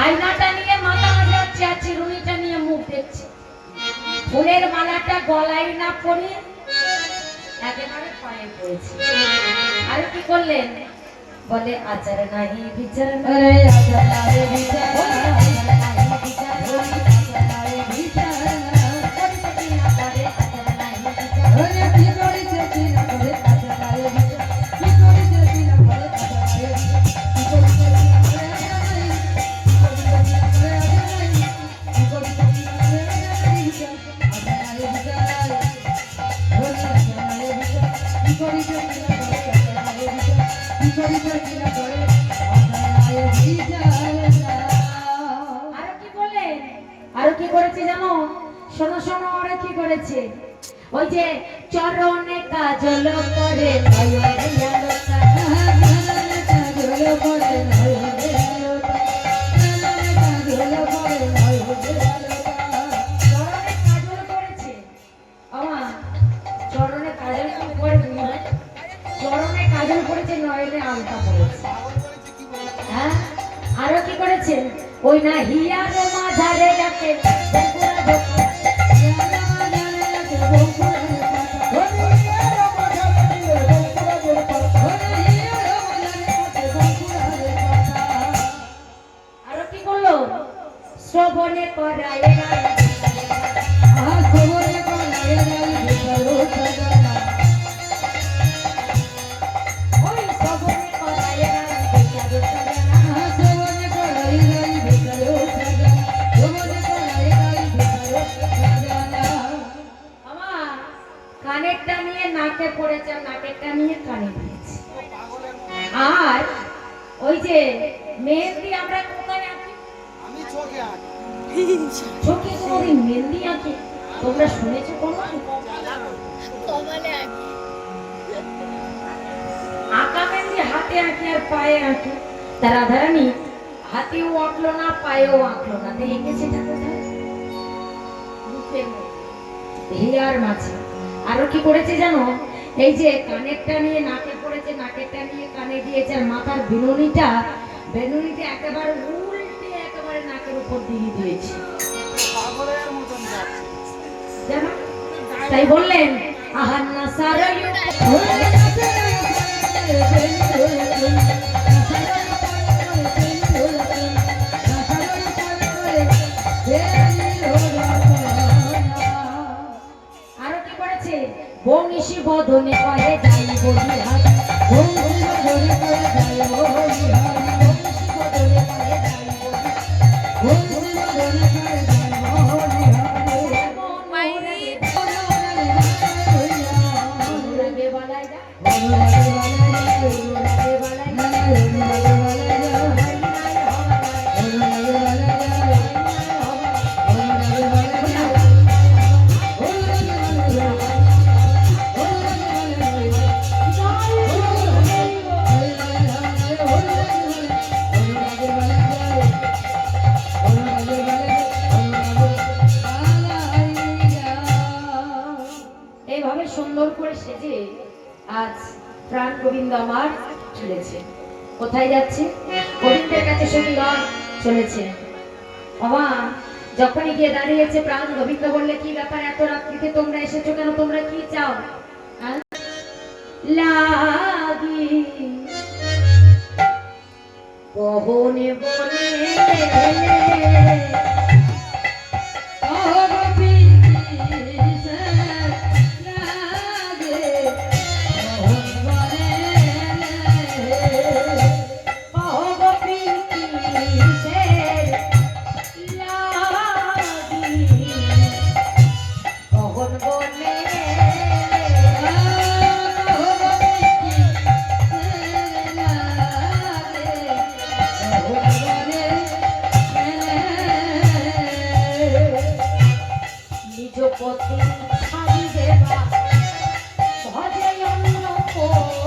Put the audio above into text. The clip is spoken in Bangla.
আয়নাটা নিয়ে মাথা মাজাচ্ছে আর চিরুনিটা নিয়ে মুখ দেখছে। ফুলের মালাটা গলায় না পরে একেবারে পায়ে পড়েছে। আর কি করলেন? বলে আচার নাহি বিচার নাই, আচার নাহি বিচার আরো কি করেছে জানো? শোনো শোনো, ওরা কি করেছে? ওই যে চরণে কাজল করে নয়নে আলো চরণে কাজল করে নয়নে আলো চরণে কাজল করেছে। আমা চরণে কাজল কি করে? চরণে কাজল করেছে, নয়নে আলতা পড়েছে। হ্যাঁ, আরো কি করেছে? ওই না হিয়ার মাঝারে রাখে আরো কি করলো? শ্রবণে করায় কানেরটা নিয়ে নাকে পড়েছে, নাকেরটা নিয়ে কানে দিয়েছে। আর ওই যে মেহেন্দি আমরা কোথায় আঁকি? আমি চোখে আঁকি। চোখে কোনোদিন মেহেন্দি আঁকি তোমরা শুনেছো? আঁকা মেহেন্দি হাতে আঁকি আর পায়ে আঁকি। তার রাধারানী হাতেও আঁকলো না, পায়েও আঁকলো না, এঁকেছেটা কোথায়? বুকের মধ্যে, হিয়ার মাঝে। আরো কি করেছে জানো? এই যে কানেরটা নিয়ে নাকে পড়েছে, নাকেরটা নিয়ে কানে দিয়েছে, আর মাথার বেনুনিটা একেবারে উল্টে একেবারে নাকের উপর দিয়ে দিয়েছে। জানো, তাই বললেন আহান্না সারায়ু বংশী বদনে করে যাই বলি হাত, বংশী বদনে করে যাই বলি হাত, বংশী বদনে করে যাই বলি, বংশী বদনে করে যাই বলি হাত। মাইরি অনুরাগে বালাই দা, অনুরাগে বালাই দা, অনুরাগে বালাই দা, অনুরাগে বালাই দা, অনুরাগে বালাই দা, অনুরাগে বালাই দা। এইভাবে সুন্দর করে সেজে আজ প্রাণ গোবিন্দ আমার চলেছে। কোথায় যাচ্ছে? গোবিন্দের কাছে সুন্দর চলেছে। বাবা যখনই গিয়ে দাঁড়িয়েছে, প্রাণ গোবিন্দ বললে কি ব্যাপার, এত রাত্রিতে তোমরা এসেছো কেন? তোমরা কি চাও? লাগি কহনে বলে পথে হারিবে বা ভজে অন্য